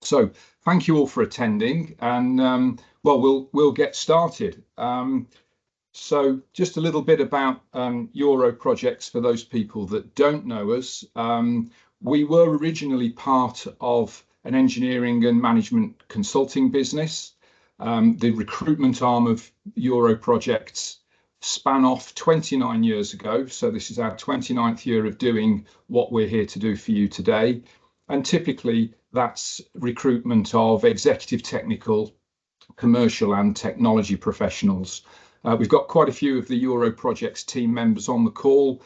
So thank you all for attending, and well, we'll get started. So just a little bit about Euro Projects for those people that don't know us. We were originally part of an engineering and management consulting business. The recruitment arm of Euro Projects span off 29 years ago. So this is our 29th year of doing what we're here to do for you today. And typically that's recruitment of executive, technical, commercial and technology professionals. We've got quite a few of the Euro Projects team members on the call.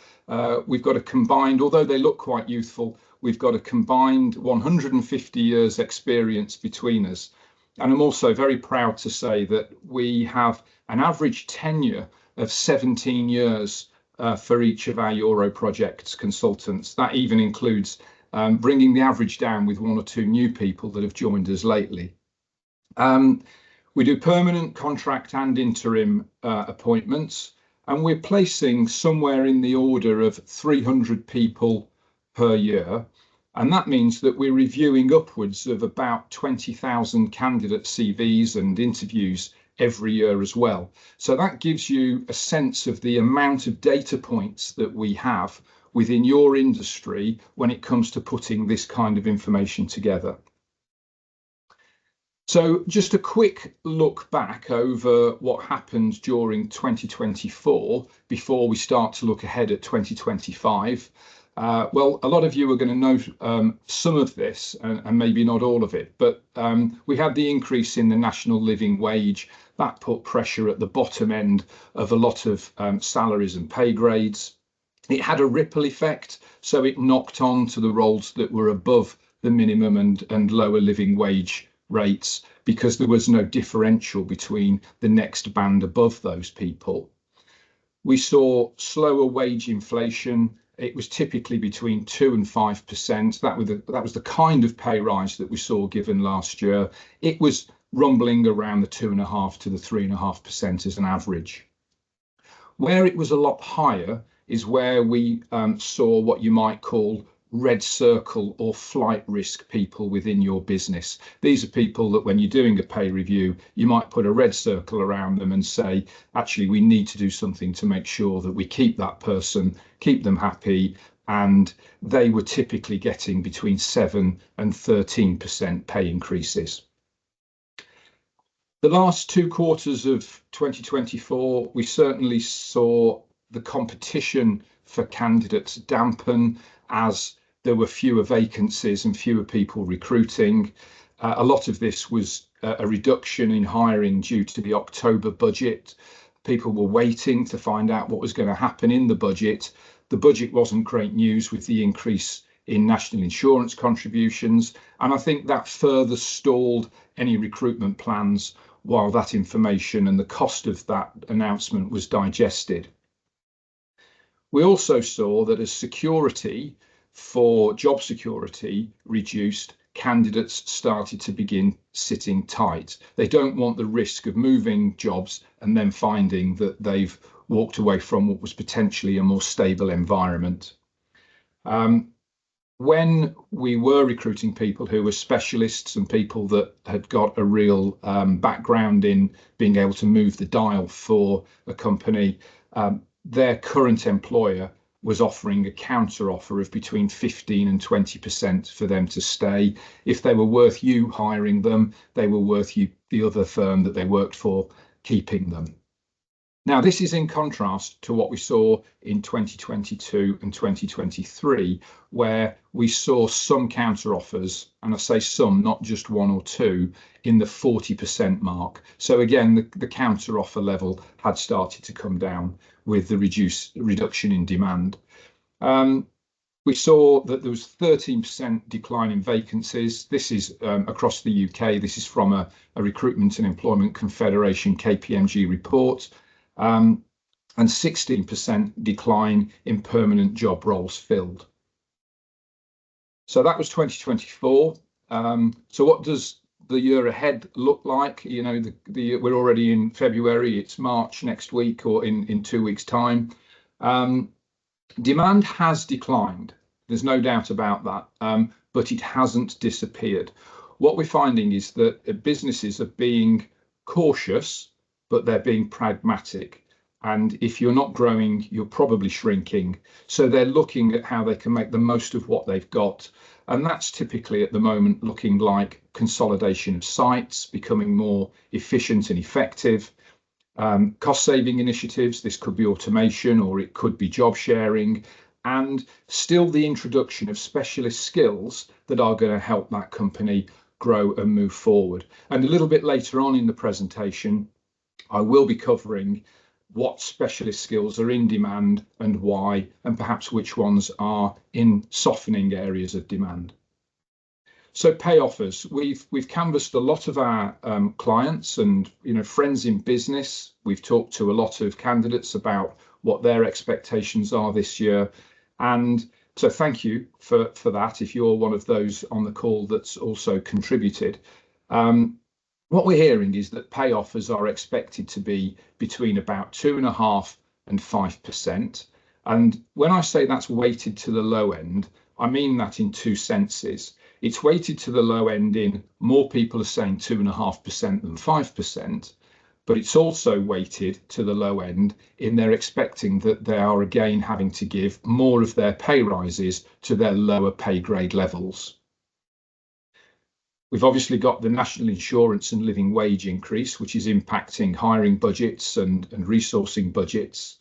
We've got a combined, although they look quite youthful, we've got a combined 150 years experience between us. And I'm also very proud to say that we have an average tenure of 17 years for each of our Euro Projects consultants. That even includes bringing the average down with one or two new people that have joined us lately. We do permanent, contract and interim appointments, and we're placing somewhere in the order of 300 people per year. And that means that we're reviewing upwards of about 20,000 candidate CVs and interviews every year as well. So that gives you a sense of the amount of data points that we have within your industry when it comes to putting this kind of information together. So just a quick look back over what happened during 2024 before we start to look ahead at 2025. Well, a lot of you are going to know some of this and maybe not all of it, but we had the increase in the national living wage. That put pressure at the bottom end of a lot of salaries and pay grades. It had a ripple effect, so it knocked on to the roles that were above the minimum and lower living wage rates because there was no differential between the next band above those people. We saw slower wage inflation. It was typically between 2 and 5%. That was the kind of pay rise that we saw given last year. It was rumbling around the 2.5 to the 3.5% as an average. Where it was a lot higher is where we saw what you might call red circle or flight risk people within your business. These are people that when you're doing a pay review, you might put a red circle around them and say, actually, we need to do something to make sure that we keep that person, keep them happy. And they were typically getting between 7 and 13% pay increases. The last 2 quarters of 2024, we certainly saw the competition for candidates dampen as there were fewer vacancies and fewer people recruiting. A lot of this was a reduction in hiring due to the October budget. People were waiting to find out what was going to happen in the budget. The budget wasn't great news with the increase in national insurance contributions. And I think that further stalled any recruitment plans while that information and the cost of that announcement was digested. We also saw that as security for job security reduced, candidates started to begin sitting tight. They don't want the risk of moving jobs and then finding that they've walked away from what was potentially a more stable environment. When we were recruiting people who were specialists and people that had got a real background in being able to move the dial for a company, their current employer was offering a counter offer of between 15 and 20% for them to stay. If they were worth you hiring them, they were worth you, the other firm that they worked for, keeping them. Now, this is in contrast to what we saw in 2022 and 2023, where we saw some counter offers, and I say some, not just 1 or 2, in the 40% mark. So again, the counter offer level had started to come down with the reduction in demand. We saw that there was 13% decline in vacancies. This is across the UK. This is from a Recruitment and Employment Confederation KPMG report. And 16% decline in permanent job roles filled. So that was 2024. So what does the year ahead look like? You know, we're already in February, it's March next week or in 2 weeks' time. Demand has declined. There's no doubt about that, but it hasn't disappeared. what we're finding is that businesses are being cautious, but they're being pragmatic. And if you're not growing, you're probably shrinking. So they're looking at how they can make the most of what they've got. And that's typically at the moment looking like consolidation of sites, becoming more efficient and effective. Cost saving initiatives, this could be automation or it could be job sharing, and still the introduction of specialist skills that are going to help that company grow and move forward. And a little bit later on in the presentation, I will be covering what specialist skills are in demand and why, and perhaps which ones are in softening areas of demand. So pay offers, we've canvassed a lot of our clients and friends in business. We've talked to a lot of candidates about what their expectations are this year, and so thank you for that if you're one of those on the call that's also contributed. What we're hearing is that pay offers are expected to be between about 2.5% and 5%. And when I say that's weighted to the low end, I mean that in two senses. It's weighted to the low end in more people are saying 2.5% than 5%, but it's also weighted to the low end in they're expecting that they are again having to give more of their pay rises to their lower pay grade levels. We've obviously got the national insurance and living wage increase, which is impacting hiring budgets and resourcing budgets.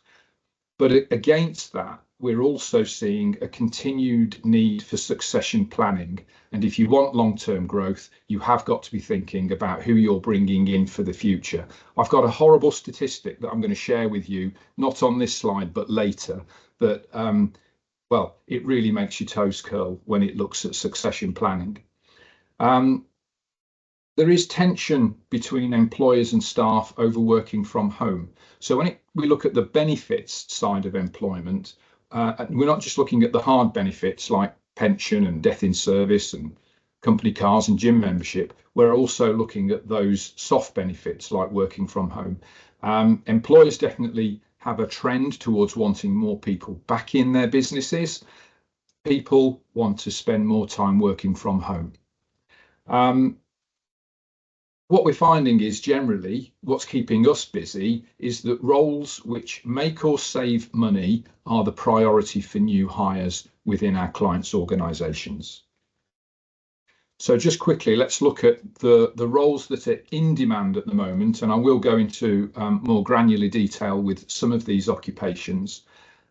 But against that, we're also seeing a continued need for succession planning. And if you want long-term growth, you have got to be thinking about who you're bringing in for the future. I've got a horrible statistic that I'm going to share with you, not on this slide, but later, that, well, it really makes your toes curl when it looks at succession planning. There is tension between employers and staff over working from home. So when we look at the benefits side of employment, we're not just looking at the hard benefits like pension and death in service and company cars and gym membership. We're also looking at those soft benefits like working from home. Employers definitely have a trend towards wanting more people back in their businesses. People want to spend more time working from home. What we're finding is generally what's keeping us busy is that roles which make or save money are the priority for new hires within our clients' organisations. So just quickly, let's look at the roles that are in demand at the moment, and I will go into more granular detail with some of these occupations.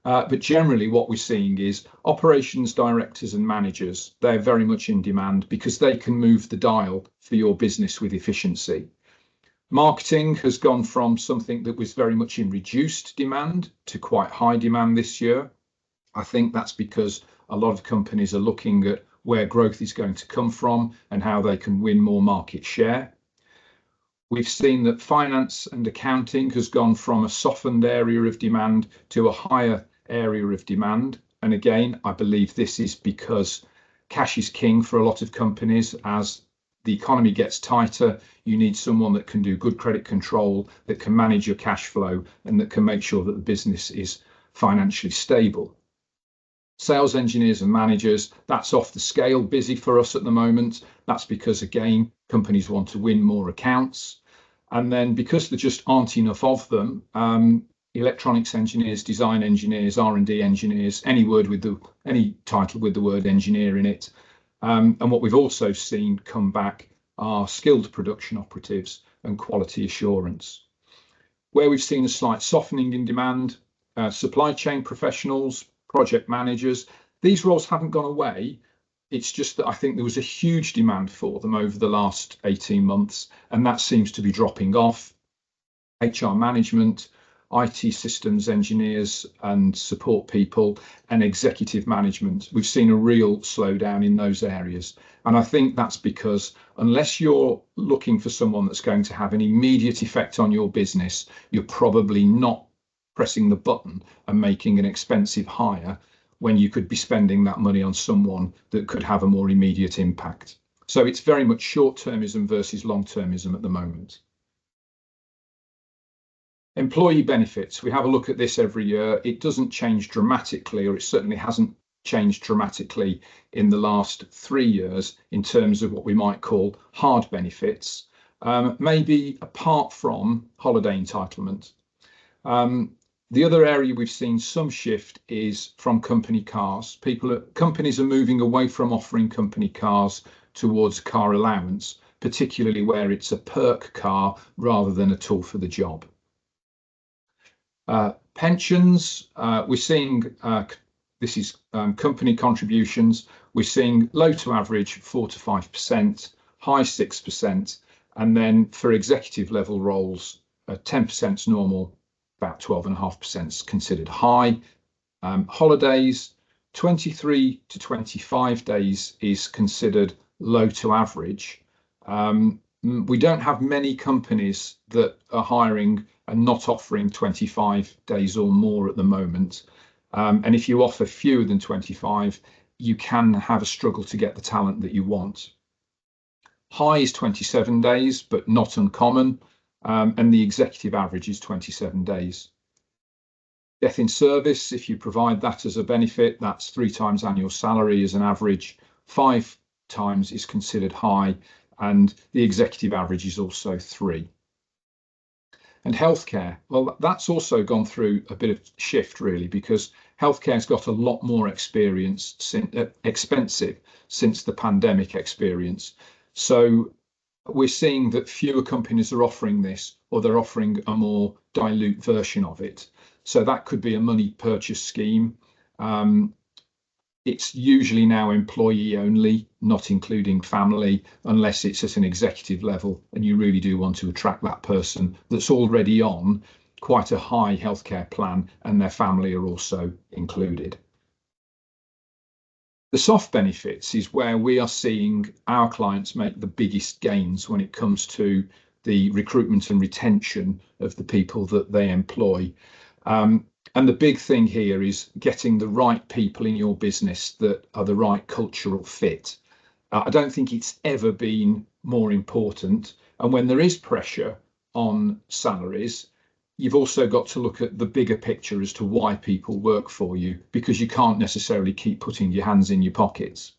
But generally what we're seeing is operations directors and managers. They're very much in demand because they can move the dial for your business with efficiency. Marketing has gone from something that was very much in reduced demand to quite high demand this year. I think that's because a lot of companies are looking at where growth is going to come from and how they can win more market share. We've seen that finance and accounting has gone from a softened area of demand to a higher area of demand. And again, I believe this is because cash is king for a lot of companies. As the economy gets tighter, you need someone that can do good credit control, that can manage your cash flow, and that can make sure that the business is financially stable. Sales engineers and managers, that's off the scale busy for us at the moment. That's because, again, companies want to win more accounts. And then because there just aren't enough of them, electronics engineers, design engineers, R&D engineers, any title with the word engineer in it. And what we've also seen come back are skilled production operatives and quality assurance. Where we've seen a slight softening in demand, supply chain professionals, project managers, these roles haven't gone away. It's just that I think there was a huge demand for them over the last 18 months, and that seems to be dropping off. HR management, IT systems engineers and support people, and executive management. We've seen a real slowdown in those areas. And I think that's because unless you're looking for someone that's going to have an immediate effect on your business, you're probably not pressing the button and making an expensive hire when you could be spending that money on someone that could have a more immediate impact. So it's very much short-termism versus long-termism at the moment. Employee benefits, we have a look at this every year. It doesn't change dramatically, or it certainly hasn't changed dramatically in the last 3 years in terms of what we might call hard benefits, maybe apart from holiday entitlement. The other area we've seen some shift is from company cars. Companies are moving away from offering company cars towards car allowance, particularly where it's a perk car rather than a tool for the job. Pensions, we're seeing, this is company contributions, we're seeing low to average 4 to 5%, high 6%, and then for executive level roles, 10% is normal, about 12.5% is considered high. Holidays, 23 to 25 days is considered low to average. We don't have many companies that are hiring and not offering 25 days or more at the moment. And if you offer fewer than 25, you can have a struggle to get the talent that you want. High is 27 days, but not uncommon. And the executive average is 27 days. Death in service, if you provide that as a benefit, that's 3 times annual salary as an average. 5 times is considered high, and the executive average is also 3. And healthcare, well, that's also gone through a bit of shift really, because healthcare's got a lot more expensive since the pandemic experience. So we're seeing that fewer companies are offering this, or they're offering a more dilute version of it. So that could be a money purchase scheme. It's usually now employee only, not including family, unless it's at an executive level and you really do want to attract that person that's already on quite a high healthcare plan and their family are also included. The soft benefits is where we are seeing our clients make the biggest gains when it comes to the recruitment and retention of the people that they employ. And the big thing here is getting the right people in your business that are the right cultural fit. I don't think it's ever been more important. And when there is pressure on salaries, you've also got to look at the bigger picture as to why people work for you, because you can't necessarily keep putting your hands in your pockets.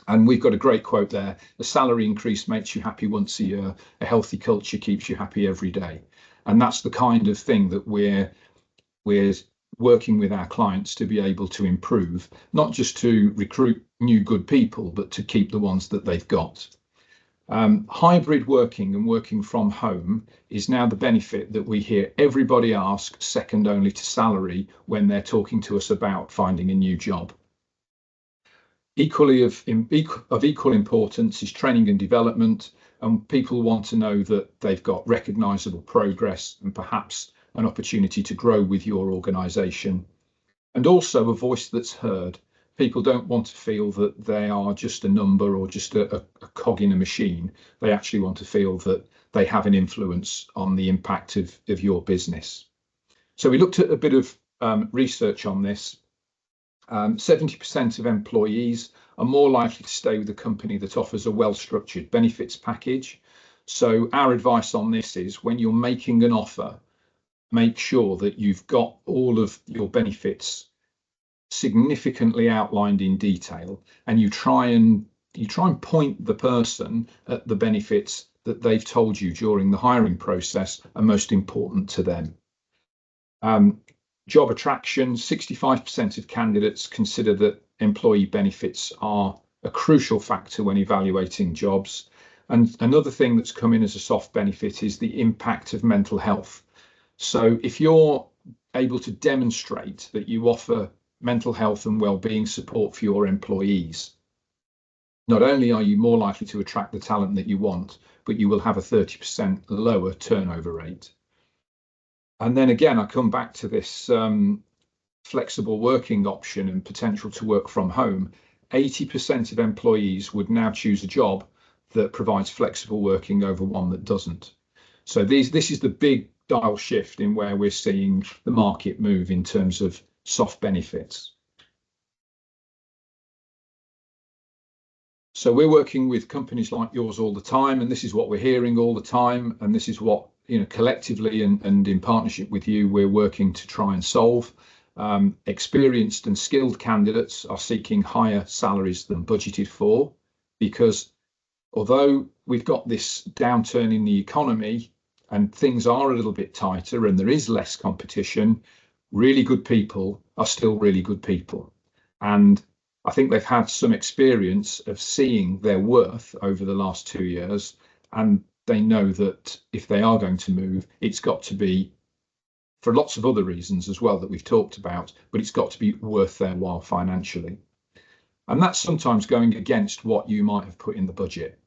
And we've got a great quote there: a salary increase makes you happy once a year, a healthy culture keeps you happy every day. And that's the kind of thing that we're working with our clients to be able to improve, not just to recruit new good people, but to keep the ones that they've got. Hybrid working and working from home is now the benefit that we hear everybody ask, second only to salary, when they're talking to us about finding a new job. Equally of equal importance is training and development, and people want to know that they've got recognisable progress and perhaps an opportunity to grow with your organisation, and also a voice that's heard. People don't want to feel that they are just a number or just a cog in a machine. They actually want to feel that they have an influence on the impact of your business. So we looked at a bit of research on this. 70% of employees are more likely to stay with a company that offers a well-structured benefits package. So our advice on this is, when you're making an offer, make sure that you've got all of your benefits significantly outlined in detail, and you try and point the person at the benefits that they've told you during the hiring process are most important to them. Job attraction, 65% of candidates consider that employee benefits are a crucial factor when evaluating jobs. And another thing that's come in as a soft benefit is the impact of mental health. So if you're able to demonstrate that you offer mental health and well-being support for your employees, not only are you more likely to attract the talent that you want, but you will have a 30% lower turnover rate. And then again, I come back to this flexible working option and potential to work from home. 80% of employees would now choose a job that provides flexible working over one that doesn't. So this is the big dial shift in where we're seeing the market move in terms of soft benefits. So we're working with companies like yours all the time, and this is what we're hearing all the time, and this is what, collectively and in partnership with you, we're working to try and solve. Experienced and skilled candidates are seeking higher salaries than budgeted for, because although we've got this downturn in the economy and things are a little bit tighter and there is less competition, really good people are still really good people. And I think they've had some experience of seeing their worth over the last 2 years, and they know that if they are going to move, it's got to be for lots of other reasons as well that we've talked about, but it's got to be worth their while financially. And that's sometimes going against what you might have put in the budget.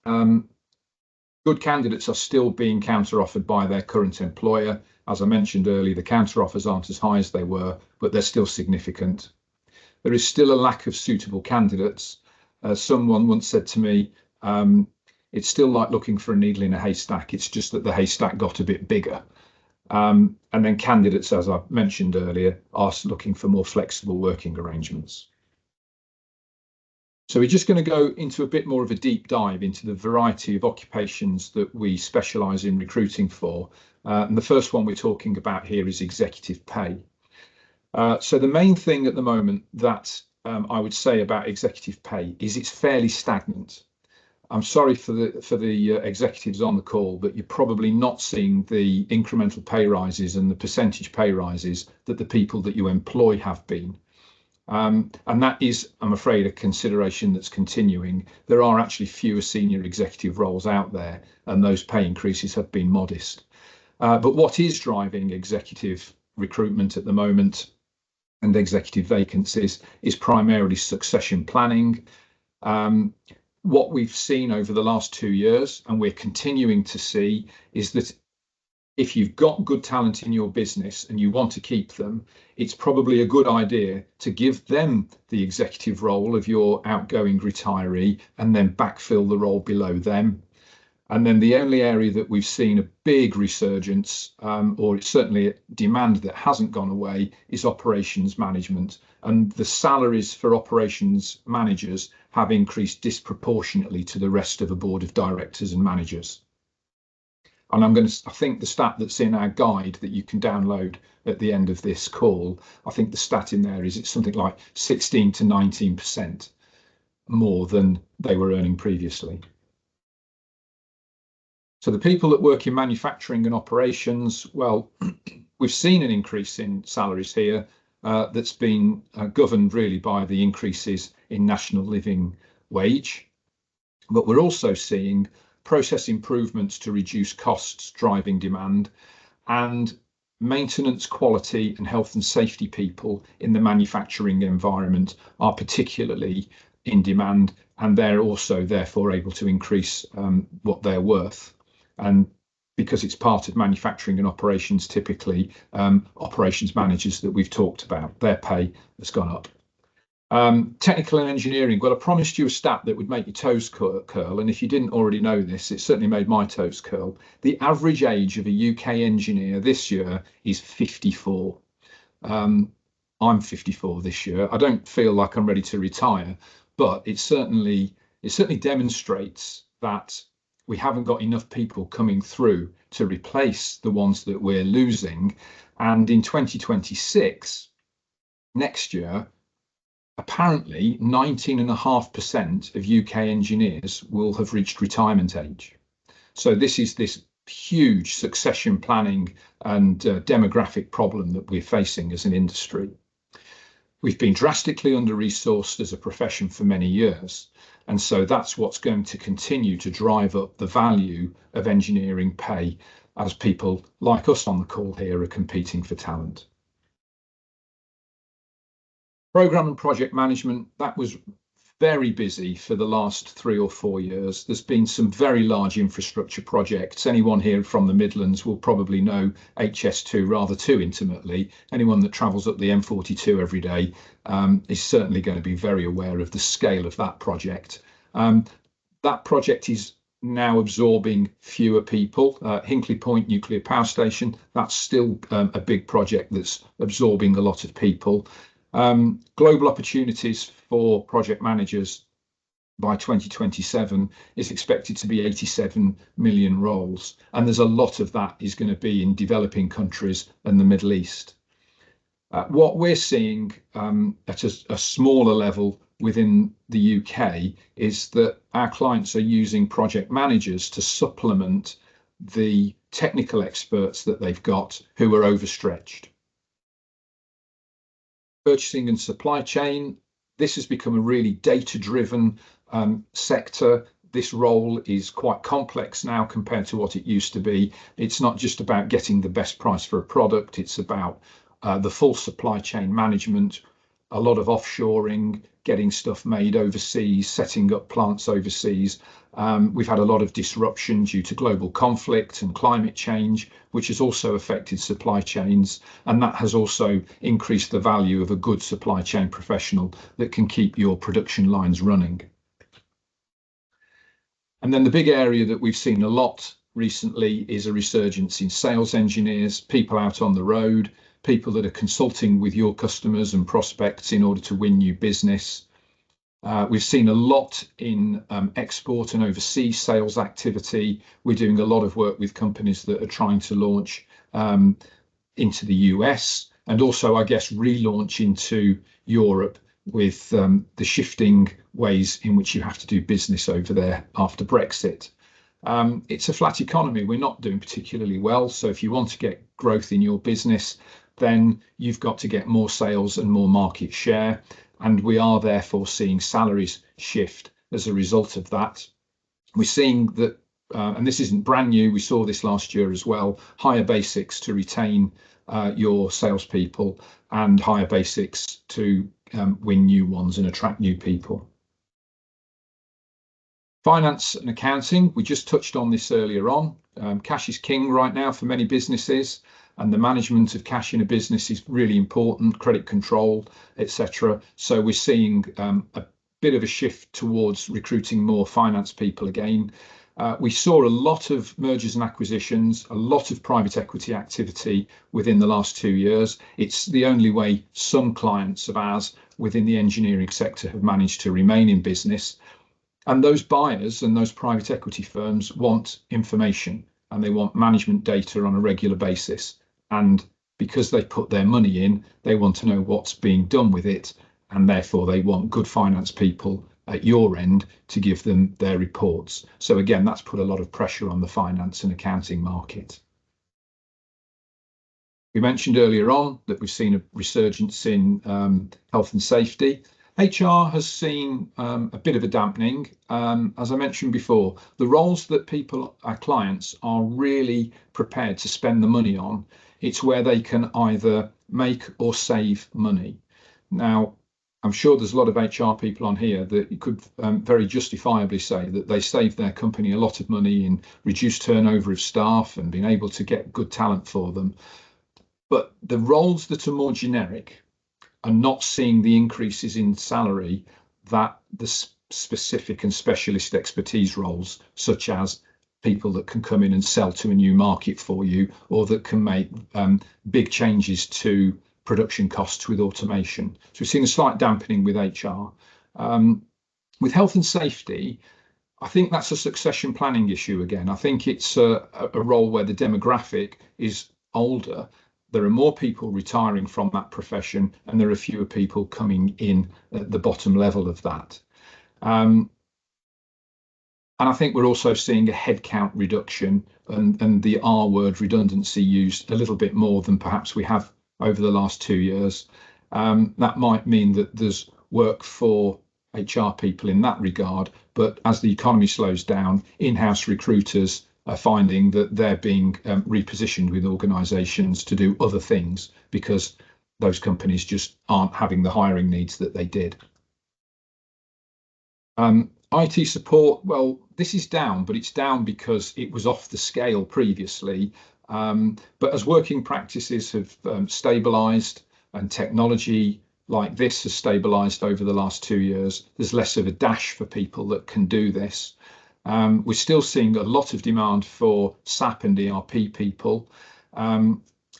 Good candidates are still being counter-offered by their current employer. As I mentioned earlier, the counter-offers aren't as high as they were, but they're still significant. There is still a lack of suitable candidates. Someone once said to me, it's still like looking for a needle in a haystack. It's just that the haystack got a bit bigger. And then candidates, as I mentioned earlier, are looking for more flexible working arrangements. So we're just going to go into a bit more of a deep dive into the variety of occupations that we specialise in recruiting for. And the first one we're talking about here is executive pay. So the main thing at the moment that I would say about executive pay is it's fairly stagnant. I'm sorry for the executives on the call, but you're probably not seeing the incremental pay rises and the percentage pay rises that the people that you employ have been. And that is, I'm afraid, a consideration that's continuing. There are actually fewer senior executive roles out there, and those pay increases have been modest. But what is driving executive recruitment at the moment and executive vacancies is primarily succession planning. What we've seen over the last 2 years, and we're continuing to see, is that if you've got good talent in your business and you want to keep them, it's probably a good idea to give them the executive role of your outgoing retiree and then backfill the role below them. And then the only area that we've seen a big resurgence, or it's certainly a demand that hasn't gone away, is operations management. And the salaries for operations managers have increased disproportionately to the rest of the board of directors and managers. And I think the stat that's in our guide that you can download at the end of this call, I think the stat in there is it's something like 16 to 19% more than they were earning previously. So the people that work in manufacturing and operations, well, we've seen an increase in salaries here that's been governed really by the increases in national living wage. But we're also seeing process improvements to reduce costs driving demand, and maintenance, quality and health and safety people in the manufacturing environment are particularly in demand, and they're also therefore able to increase what they're worth. And because it's part of manufacturing and operations, typically operations managers that we've talked about, their pay has gone up. Technical and engineering, well, I promised you a stat that would make your toes curl, and if you didn't already know this, it certainly made my toes curl. The average age of a UK engineer this year is 54. I'm 54 this year. I don't feel like I'm ready to retire, but it certainly demonstrates that we haven't got enough people coming through to replace the ones that we're losing. And in 2026, next year, apparently 19.5% of UK engineers will have reached retirement age. So this is this huge succession planning and demographic problem that we're facing as an industry. We've been drastically under-resourced as a profession for many years, and so that's what's going to continue to drive up the value of engineering pay as people like us on the call here are competing for talent. Program and project management, that was very busy for the last 3 or 4 years. There's been some very large infrastructure projects. Anyone here from the Midlands will probably know HS2 rather too intimately. Anyone that travels up the M42 every day is certainly going to be very aware of the scale of that project. That project is now absorbing fewer people. Hinkley Point Nuclear Power Station, that's still a big project that's absorbing a lot of people. Global opportunities for project managers by 2027 is expected to be 87 million roles, and there's a lot of that is going to be in developing countries and the Middle East. What we're seeing at a smaller level within the UK is that our clients are using project managers to supplement the technical experts that they've got who are overstretched. Purchasing and supply chain, this has become a really data-driven sector. This role is quite complex now compared to what it used to be. It's not just about getting the best price for a product, it's about the full supply chain management, a lot of offshoring, getting stuff made overseas, setting up plants overseas. We've had a lot of disruption due to global conflict and climate change, which has also affected supply chains. And that has also increased the value of a good supply chain professional that can keep your production lines running. And then the big area that we've seen a lot recently is a resurgence in sales engineers, people out on the road, people that are consulting with your customers and prospects in order to win new business. We've seen a lot in export and overseas sales activity. We're doing a lot of work with companies that are trying to launch into the US and also, I guess, relaunch into Europe with the shifting ways in which you have to do business over there after Brexit. It's a flat economy. We're not doing particularly well. So if you want to get growth in your business, then you've got to get more sales and more market share. And we are therefore seeing salaries shift as a result of that. We're seeing that, and this isn't brand new, we saw this last year as well, higher basics to retain your salespeople and higher basics to win new ones and attract new people. Finance and accounting, we just touched on this earlier on. Cash is king right now for many businesses, and the management of cash in a business is really important, credit control, etc. So we're seeing a bit of a shift towards recruiting more finance people again. We saw a lot of mergers and acquisitions, a lot of private equity activity within the last 2 years. It's the only way some clients of ours within the engineering sector have managed to remain in business. And those buyers and those private equity firms want information and they want management data on a regular basis. And because they put their money in, they want to know what's being done with it. And therefore, they want good finance people at your end to give them their reports. So again, that's put a lot of pressure on the finance and accounting market. We mentioned earlier on that we've seen a resurgence in health and safety. HR has seen a bit of a dampening. As I mentioned before, the roles that people, our clients, are really prepared to spend the money on, it's where they can either make or save money. Now, I'm sure there's a lot of HR people on here that you could very justifiably say that they saved their company a lot of money in reduced turnover of staff and being able to get good talent for them. But the roles that are more generic are not seeing the increases in salary that the specific and specialist expertise roles, such as people that can come in and sell to a new market for you, or that can make big changes to production costs with automation. So we've seen a slight dampening with HR. With health and safety, I think that's a succession planning issue again. I think it's a role where the demographic is older. There are more people retiring from that profession, and there are fewer people coming in at the bottom level of that. And I think we're also seeing a headcount reduction and the R word, redundancy, used a little bit more than perhaps we have over the last 2 years. That might mean that there's work for HR people in that regard, but as the economy slows down, in-house recruiters are finding that they're being repositioned with organisations to do other things because those companies just aren't having the hiring needs that they did. IT support, well, this is down, but it's down because it was off the scale previously. But as working practices have stabilised and technology like this has stabilised over the last 2 years, there's less of a dash for people that can do this. We're still seeing a lot of demand for SAP and ERP people.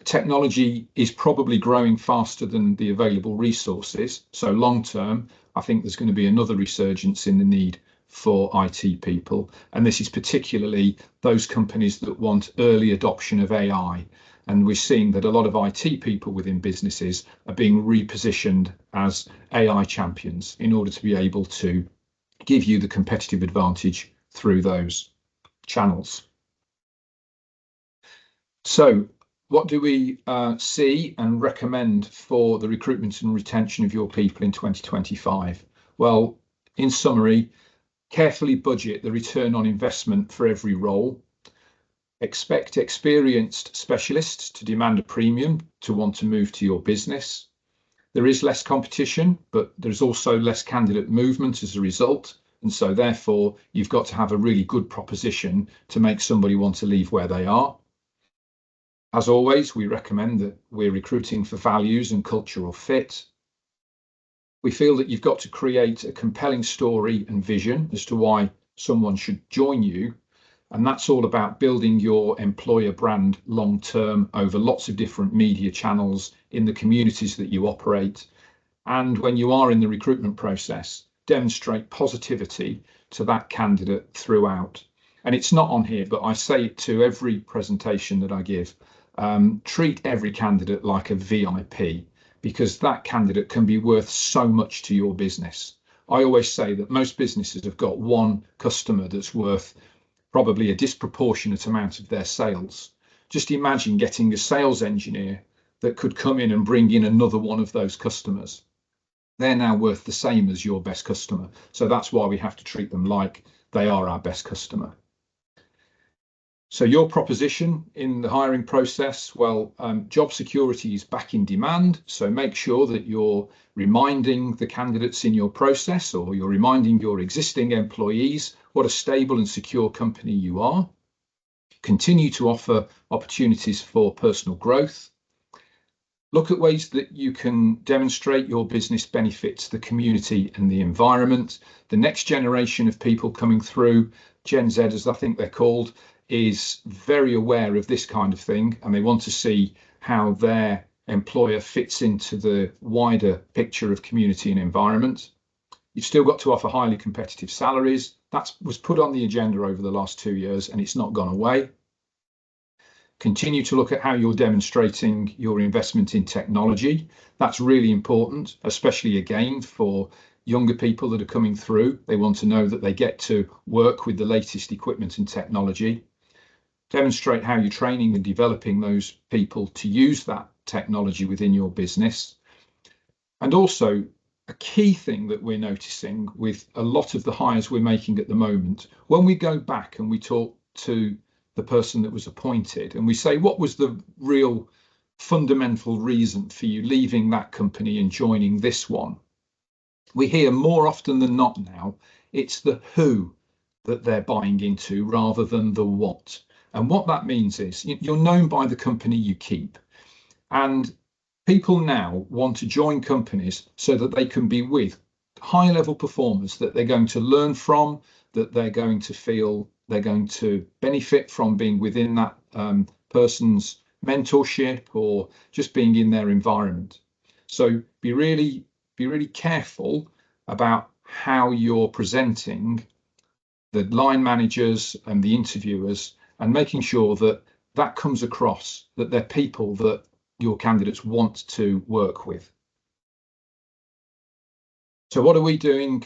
Technology is probably growing faster than the available resources. So long term, I think there's going to be another resurgence in the need for IT people. And this is particularly those companies that want early adoption of AI. And we're seeing that a lot of IT people within businesses are being repositioned as AI champions in order to be able to give you the competitive advantage through those channels. So what do we see and recommend for the recruitment and retention of your people in 2025? Well, in summary, carefully budget the return on investment for every role. Expect experienced specialists to demand a premium to want to move to your business. There is less competition, but there's also less candidate movement as a result. And so therefore, you've got to have a really good proposition to make somebody want to leave where they are. As always, we recommend that we're recruiting for values and cultural fit. We feel that you've got to create a compelling story and vision as to why someone should join you. And that's all about building your employer brand long term over lots of different media channels in the communities that you operate. And when you are in the recruitment process, demonstrate positivity to that candidate throughout. And it's not on here, but I say it to every presentation that I give. Treat every candidate like a VIP, because that candidate can be worth so much to your business. I always say that most businesses have got one customer that's worth probably a disproportionate amount of their sales. Just imagine getting a sales engineer that could come in and bring in another one of those customers. They're now worth the same as your best customer. So that's why we have to treat them like they are our best customer. So your proposition in the hiring process, well, job security is back in demand. So make sure that you're reminding the candidates in your process, or you're reminding your existing employees what a stable and secure company you are. Continue to offer opportunities for personal growth. Look at ways that you can demonstrate your business benefits the community and the environment. The next generation of people coming through, Gen Z as I think they're called, is very aware of this kind of thing, and they want to see how their employer fits into the wider picture of community and environment. You've still got to offer highly competitive salaries. That was put on the agenda over the last 2 years and it's not gone away. Continue to look at how you're demonstrating your investment in technology. That's really important, especially again for younger people that are coming through. They want to know that they get to work with the latest equipment and technology. Demonstrate how you're training and developing those people to use that technology within your business. And also, a key thing that we're noticing with a lot of the hires we're making at the moment, when we go back and we talk to the person that was appointed and we say, what was the real fundamental reason for you leaving that company and joining this one? We hear more often than not now, it's the who that they're buying into rather than the what. And what that means is you're known by the company you keep. And people now want to join companies so that they can be with high level performers that they're going to learn from, that they're going to feel they're going to benefit from being within that person's mentorship or just being in their environment. So be really careful about how you're presenting the line managers and the interviewers, and making sure that that comes across, that they're people that your candidates want to work with. So what are we doing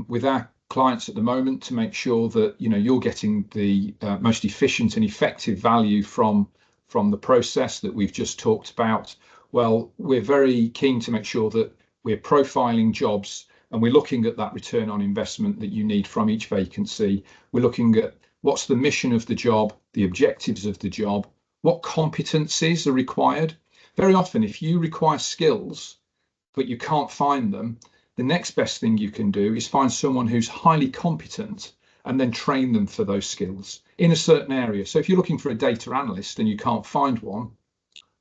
with our clients at the moment to make sure that you're getting the most efficient and effective value from the process that we've just talked about? Well, we're very keen to make sure that we're profiling jobs and we're looking at that return on investment that you need from each vacancy. We're looking at what's the mission of the job, the objectives of the job, what competencies are required. Very often, if you require skills, but you can't find them, the next best thing you can do is find someone who's highly competent and then train them for those skills in a certain area. So if you're looking for a data analyst and you can't find one,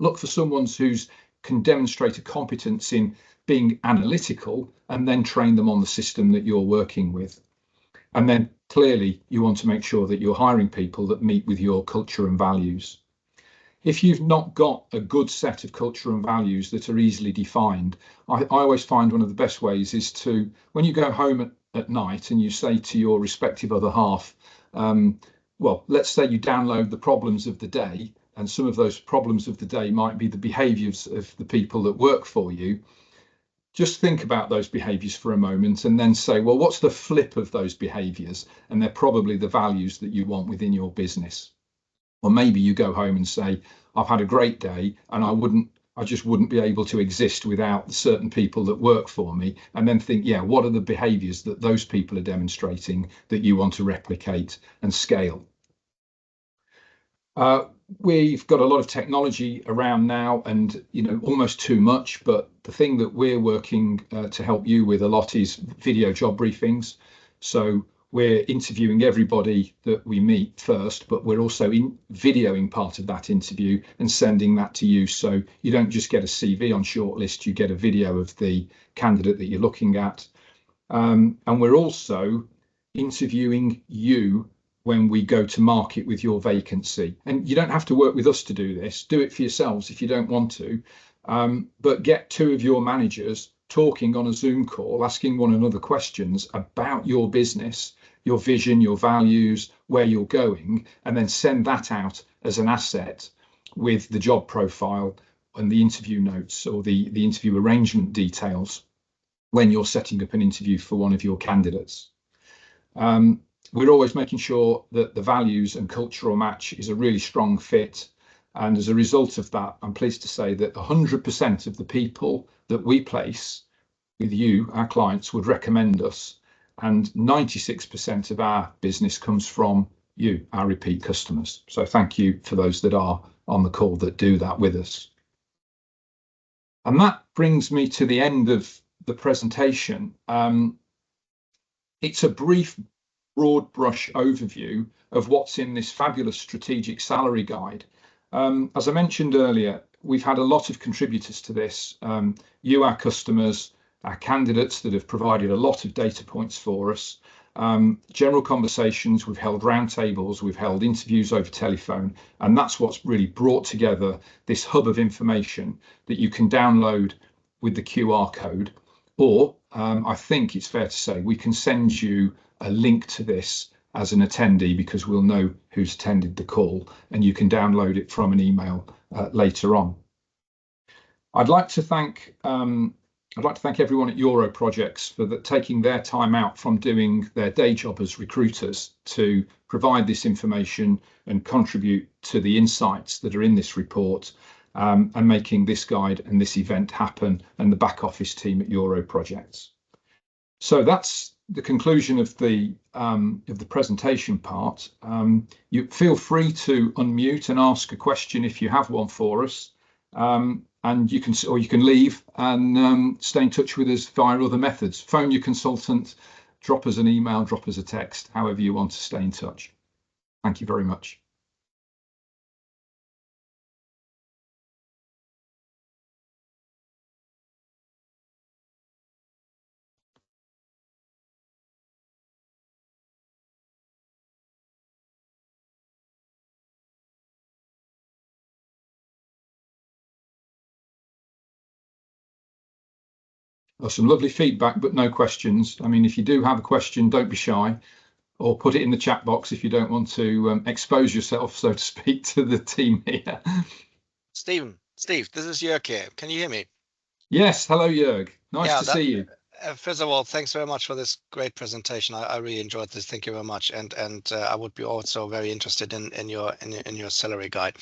look for someone who can demonstrate a competence in being analytical and then train them on the system that you're working with. And then clearly you want to make sure that you're hiring people that meet with your culture and values. If you've not got a good set of culture and values that are easily defined, I always find one of the best ways is to, when you go home at night and you say to your respective other half, well, let's say you download the problems of the day and some of those problems of the day might be the behaviors of the people that work for you, just think about those behaviors for a moment and then say, well, what's the flip of those behaviors? And they're probably the values that you want within your business. Or maybe you go home and say, I've had a great day and I just wouldn't be able to exist without certain people that work for me. And then think, yeah, what are the behaviors that those people are demonstrating that you want to replicate and scale? We've got a lot of technology around now, and almost too much. But the thing that we're working to help you with a lot is video job briefings. So we're interviewing everybody that we meet first, but we're also videoing part of that interview and sending that to you. So you don't just get a CV on shortlist, you get a video of the candidate that you're looking at. And we're also interviewing you when we go to market with your vacancy. And you don't have to work with us to do this. Do it for yourselves if you don't want to. But get two of your managers talking on a Zoom call, asking one another questions about your business, your vision, your values, where you're going, and then send that out as an asset with the job profile and the interview notes or the interview arrangement details when you're setting up an interview for one of your candidates. We're always making sure that the values and cultural match is a really strong fit. And as a result of that, I'm pleased to say that 100% of the people that we place with you, our clients, would recommend us. And 96% of our business comes from you, our repeat customers. So thank you for those that are on the call that do that with us. And that brings me to the end of the presentation. It's a brief, broad brush overview of what's in this fabulous strategic salary guide. As I mentioned earlier, we've had a lot of contributors to this. You, our customers, our candidates that have provided a lot of data points for us, general conversations, we've held roundtables, we've held interviews over telephone, and that's what's really brought together this hub of information that you can download with the QR code, or I think it's fair to say we can send you a link to this as an attendee because we'll know who's attended the call, and you can download it from an email later on. I'd like to thank everyone at Euro Projects for taking their time out from doing their day job as recruiters to provide this information and contribute to the insights that are in this report, and making this guide and this event happen, and the back office team at Euro Projects. So that's the conclusion of the presentation part. You feel free to unmute and ask a question if you have one for us, and you can leave and stay in touch with us via other methods. Phone your consultant, drop us an email, drop us a text, however you want to stay in touch. Thank you very much. Some lovely feedback, but no questions. I mean, if you do have a question, don't be shy, or put it in the chat box if you don't want to expose yourself, so to speak, to the team here. Steve, this is Jörg here. Can you hear me? Yes, hello Jörg. Nice to see you. First of all, thanks very much for this great presentation. I really enjoyed this. Thank you very much. And I would be also very interested in your salary guide.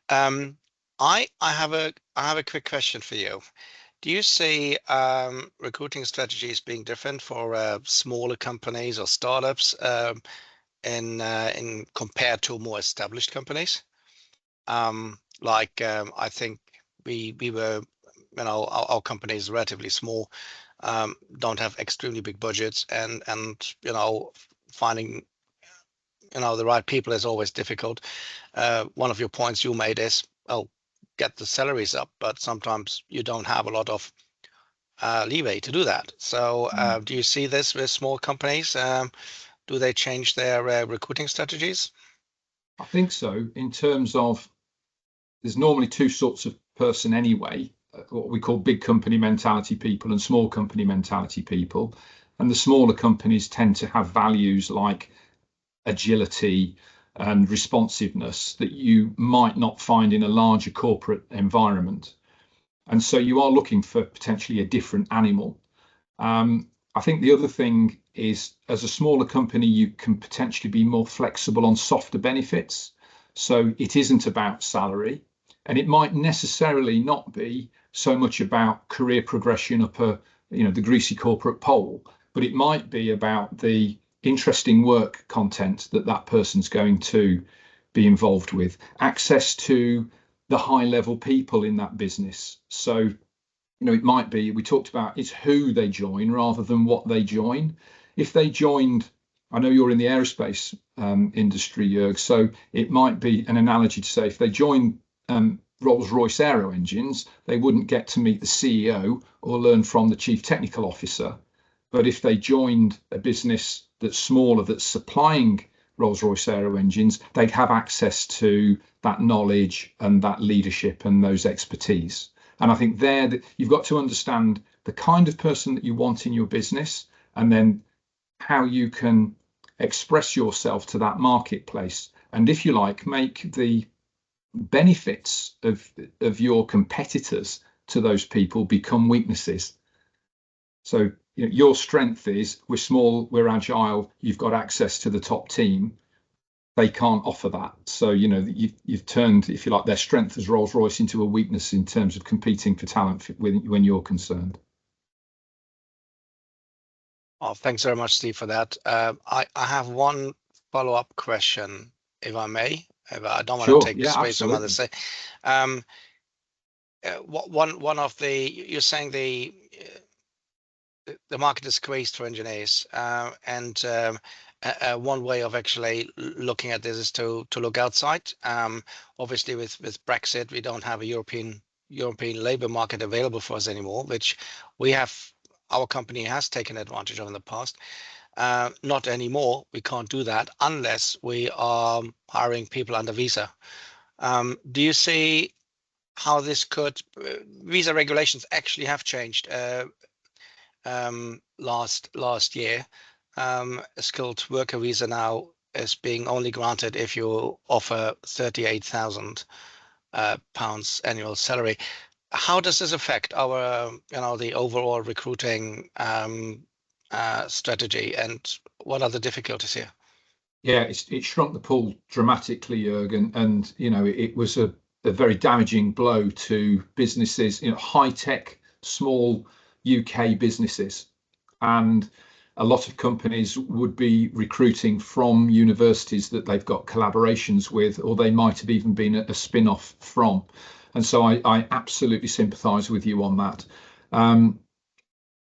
I have a quick question for you. Do you see recruiting strategies being different for smaller companies or startups in compared to more established companies? I think we were, our company is relatively small, don't have extremely big budgets, and finding the right people is always difficult. One of your points you made is, get the salaries up, but sometimes you don't have a lot of leeway to do that. So do you see this with small companies? Do they change their recruiting strategies? I think so. In terms of, there's normally two sorts of person anyway, what we call big company mentality people and small company mentality people. And the smaller companies tend to have values like agility, and responsiveness that you might not find in a larger corporate environment. And so you are looking for potentially a different animal. I think the other thing is, as a smaller company, you can potentially be more flexible on softer benefits. So it isn't about salary, and it might necessarily not be so much about career progression up the greasy corporate pole, but it might be about the interesting work content that person's going to be involved with, access to the high level people in that business. So it might be, we talked about, it's who they join rather than what they join. If they joined, I know you're in the aerospace industry, Jörg, so it might be an analogy to say if they join Rolls-Royce Aero Engines, they wouldn't get to meet the CEO or learn from the chief technical officer. But if they joined a business that's smaller, that's supplying Rolls-Royce Aero Engines, they'd have access to that knowledge and that leadership and those expertise. And I think there that you've got to understand the kind of person that you want in your business, and then how you can express yourself to that marketplace. And if you like, make the benefits of your competitors to those people become weaknesses. So your strength is, we're small, we're agile, you've got access to the top team. They can't offer that. So, you've turned, if you like, their strength as Rolls-Royce into a weakness in terms of competing for talent when you're concerned. Oh, thanks very much, Steve, for that. I have one follow-up question, if I may. I don't want to take Yeah, space from absolutely. others. One of you're saying the market is squeezed for engineers, and one way of actually looking at this is to look outside. Obviously, with Brexit, we don't have a European labor market available for us anymore, which our company has taken advantage of in the past. Not anymore. We can't do that unless we are hiring people under visa. Do you see how this visa regulations actually have changed last year? A skilled worker visa now is being only granted if you offer 38,000 pounds annual salary. How does this affect our, the overall recruiting strategy, and what are the difficulties here? Yeah, it shrunk the pool dramatically, Jürgen, and it was a very damaging blow to businesses, high tech, small UK businesses, and a lot of companies would be recruiting from universities that they've got collaborations with, or they might have even been a spin-off from. And so I absolutely sympathise with you on that.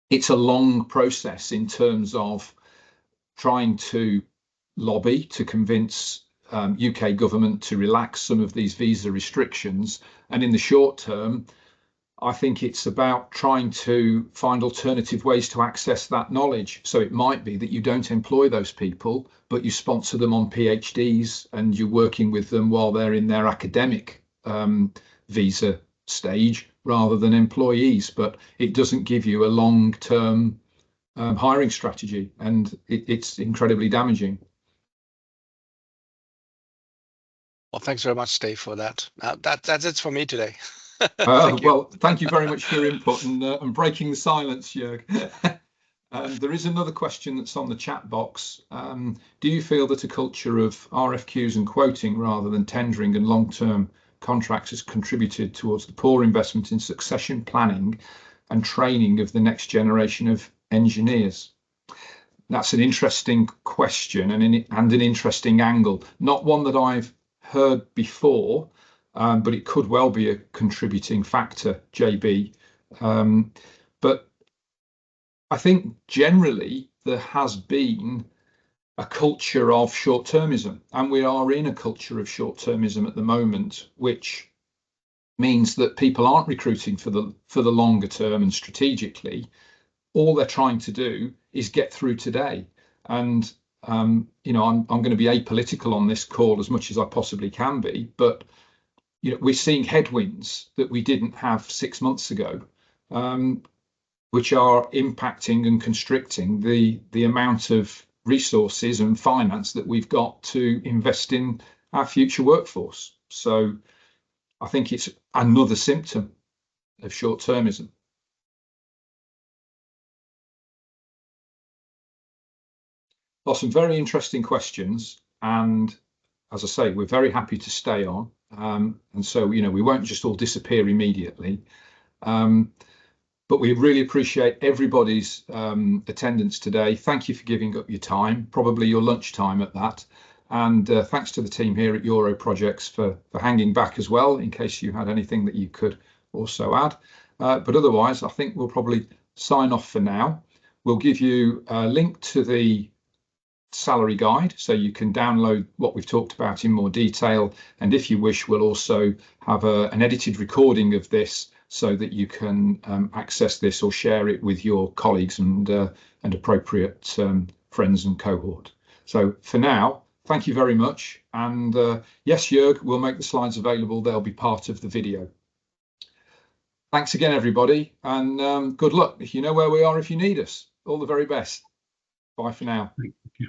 It's a long process in terms of trying to lobby to convince UK government to relax some of these visa restrictions. And in the short term, I think it's about trying to find alternative ways to access that knowledge. So it might be that you don't employ those people, but you sponsor them on PhDs and you're working with them while they're in their academic visa stage rather than employees. But it doesn't give you a long-term hiring strategy, and it's incredibly damaging. Well, thanks very much, Steve, for that. That's it for me today. Thank you. Well, thank you very much for your input and breaking the silence, Jörg. There is another question that's on the chat box. Do you feel that a culture of RFQs and quoting rather than tendering and long-term contracts has contributed towards the poor investment in succession planning and training of the next generation of engineers? That's an interesting question and an interesting angle. Not one that I've heard before, but it could well be a contributing factor, JB. But I think generally there has been a culture of short-termism, and we are in a culture of short-termism at the moment, which means that people aren't recruiting for the longer term and strategically. All they're trying to do is get through today. And I'm going to be apolitical on this call as much as I possibly can be, but we're seeing headwinds that we didn't have 6 months ago, which are impacting and constricting the amount of resources and finance that we've got to invest in our future workforce. So I think it's another symptom of short-termism. Well, some very interesting questions, and as I say, we're very happy to stay on. And so, we won't just all disappear immediately. But we really appreciate everybody's attendance today. Thank you for giving up your time, probably your lunch time at that. And thanks to the team here at Euro Projects for hanging back as well, in case you had anything that you could also add. But otherwise, I think we'll probably sign off for now. We'll give you a link to the salary guide so you can download what we've talked about in more detail. And if you wish, we'll also have an edited recording of this so that you can access this or share it with your colleagues and appropriate friends and cohort. So for now, thank you very much. And yes, Jörg, we'll make the slides available. They'll be part of the video. Thanks again, everybody, and good luck. You know where we are if you need us. All the very best. Bye for now. Thank you.